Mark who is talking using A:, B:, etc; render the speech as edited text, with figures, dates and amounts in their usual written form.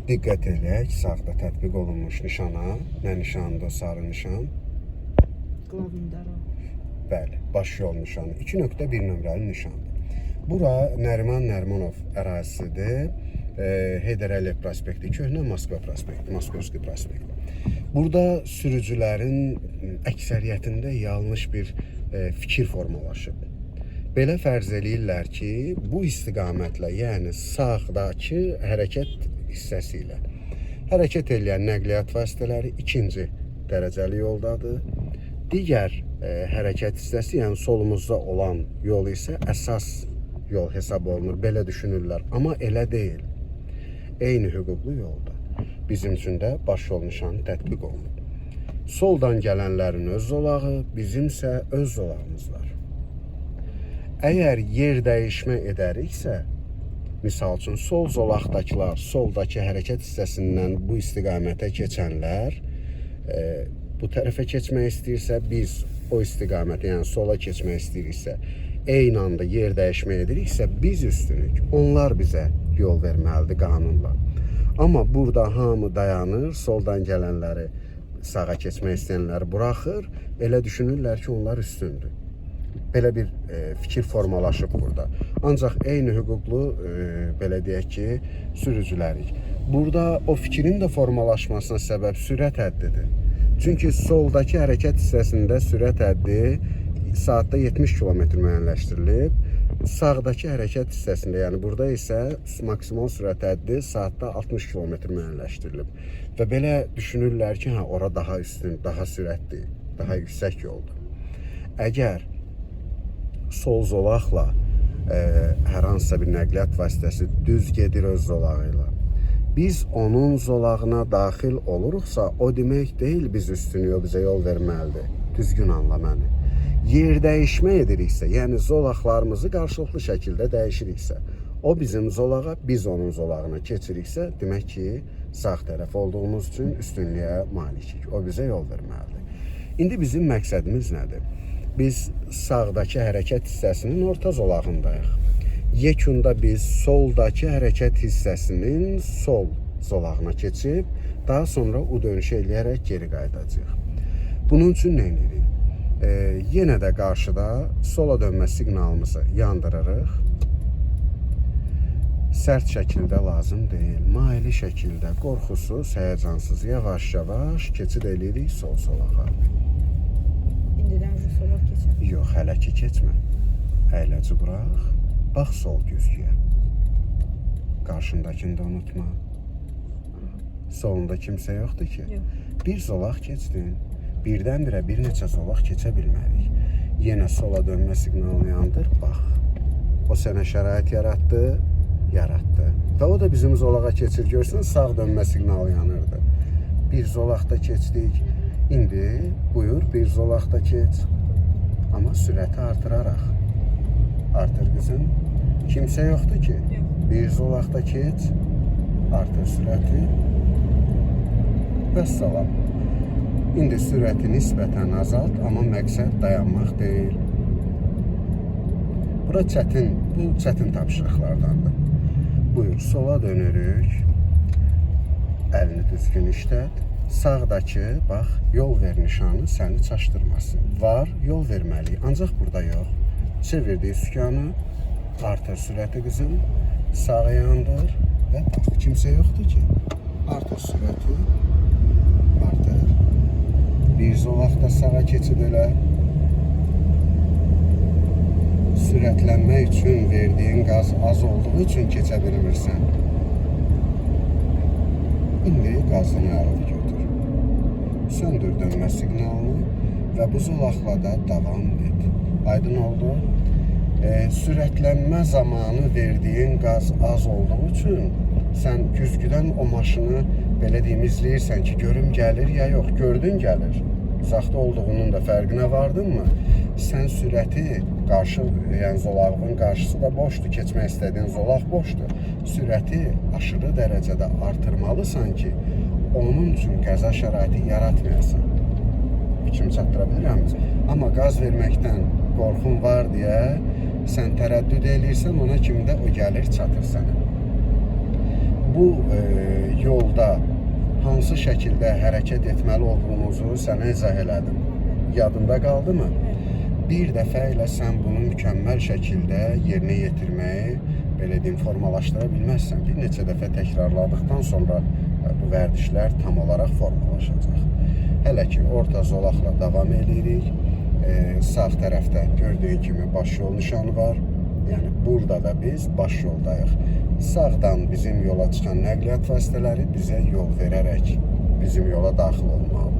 A: Diqqət edək, sağda tətbiq olunmuş nişana. Nə nişandır? Sarı nişan.
B: Qlavundaro.
A: Bəli, baş yol nişanı. 2.1 nömrəli nişandır. Bura Nəriman Nərimanov ərazisidir. Heydər Əliyev prospekti, köhnə Moskva prospekti, Moskovski prospekti. Burada sürücülərin əksəriyyətində yanlış bir fikir formalaşıb. Belə fərz eləyirlər ki, bu istiqamətlə, yəni sağdakı hərəkət hissəsi ilə hərəkət edən nəqliyyat vasitələri ikinci dərəcəli yoldadır. Digər hərəkət hissəsi, yəni solumuzda olan yol isə əsas yol hesab olunur. Belə düşünürlər, amma elə deyil. Eyni hüquqlu yolda bizim üçün də baş yol nişanı tətbiq olunur. Soldan gələnlərin öz zolağı, bizimsə öz zolağımız var. Əgər yer dəyişmə edəriksə, misal üçün sol zolaqdakılar soldakı hərəkət hissəsindən bu istiqamətə keçənlər bu tərəfə keçmək istəyirsə, biz o istiqamətə, yəni sola keçmək istəyiriksə, eyni anda yer dəyişmə ediriksə, biz üstünük. Onlar bizə yol verməlidir qanunla. Amma burada hamı dayanır, soldan gələnləri, sağa keçmək istəyənləri buraxır, elə düşünürlər ki, onlar üstündür. Belə bir fikir formalaşıb burada. Ancaq eyni hüquqlu, belə deyək ki, sürücülərik. Burada o fikrin də formalaşmasına səbəb sürət həddidir. Çünki soldakı hərəkət hissəsində sürət həddi saatda 70 km müəyyənləşdirilib. Sağdakı hərəkət hissəsində, yəni burada isə maksimal sürət həddi saatda 60 km müəyyənləşdirilib. Və belə düşünürlər ki, ora daha üstün, daha sürətli, daha yüksək yoldur. Əgər sol zolaqla hər hansısa bir nəqliyyat vasitəsi düz gedir öz zolağı ilə, biz onun zolağına daxil oluruqsa, o demək deyil biz üstünlüyü, o bizə yol verməlidir. Düzgün anla məni. Yer dəyişmə ediriksə, yəni zolaqlarımızı qarşılıqlı şəkildə dəyişiriksə, o bizim zolağa, biz onun zolağına keçiriksə, demək ki, sağ tərəf olduğumuz üçün üstünlüyə malikik. O bizə yol verməlidir. İndi bizim məqsədimiz nədir? Biz sağdakı hərəkət hissəsinin orta zolağındayıq. Yekunda biz soldakı hərəkət hissəsinin sol zolağına keçib, daha sonra U dönüşü eləyərək geri qayıdacağıq. Bunun üçün nə edirik? Yenə də qarşıda sola dönmə siqnalımızı yandırırıq. Sərt şəkildə lazım deyil, maili şəkildə, qorxusuz, həyəcansız, yavaş-yavaş keçid eləyirik sol zolağa.
B: İndidən sola keçək.
A: Yox, hələ ki keçmə. Əyləci burax, bax sol güzgüyə. Qarşındakını da unutma. Solunda kimsə yoxdur ki. Bir zolaq keçdin. Birdən-birə bir neçə zolaq keçə bilmərik. Yenə sola dönmə siqnalını yandır, bax. O sənə şərait yaratdı, yaratdı. Və o da bizim zolağa keçir, görsən, sağ dönmə siqnalı yanırdı. Bir zolaqda keçdik. İndi buyur, bir zolaqda keç. Amma sürəti artıraraq. Artır qızım. Kimsə yoxdur ki. Bir zolaqda keç. Artır sürəti. Vəssalam. İndi sürəti nisbətən azalt, amma məqsəd dayanmaq deyil. Bura çətin, bu çətin tapşırıqlardandır. Buyur, sola dönürük. Əlini düzgün işlət. Sağdakı, bax, yol ver nişanı səni çaşdırmasın. Var, yol verməliyik, ancaq burada yox. Çevirdik sükanı, artır sürəti qızım, sağa yandır və bax, kimsə yoxdur ki. Artır sürəti, artır. Bir zolaqda sağa keçid elə. Sürətlənmək üçün verdiyin qaz az olduğu üçün keçə bilmirsən. İndi qazını əlavə götür. Söndür dönmə siqnalını və bu zolaqla da davam et. Aydın oldu. Sürətlənmə zamanı verdiyin qaz az olduğu üçün sən güzgüdən o maşını belə deyim, izləyirsən ki, görüm gəlir ya yox, gördün gəlir. Uzaqda olduğunun da fərqinə vardın mı? Sən sürəti yəni zolağın qarşısı da boşdur, keçmək istədiyin zolaq boşdur. Sürəti aşırı dərəcədə artırmalısan ki, onun üçün qəza şəraiti yaratmayasan. Fikrimi çatdıra bilirəm. Amma qaz verməkdən qorxun var deyə sən tərəddüd eləyirsən, ona kimi də o gəlir, çatır sənə. Bu yol hansı şəkildə hərəkət etməli olduğumuzu sənə izah elədim. Yadında qaldımı? Bir dəfə ilə sən bunu mükəmməl şəkildə yerinə yetirməyi, belə deyim, formalaşdıra bilməzsən. Bir neçə dəfə təkrarladıqdan sonra bu vərdişlər tam olaraq formalaşacaq. Hələ ki, orta zolaqla davam edirik. Sağ tərəfdə gördüyün kimi baş yol nişanı var. Yəni, burada da biz baş yoldayıq. Sağdan bizim yola çıxan nəqliyyat vasitələri bizə yol verərək bizim yola daxil olmalıdır.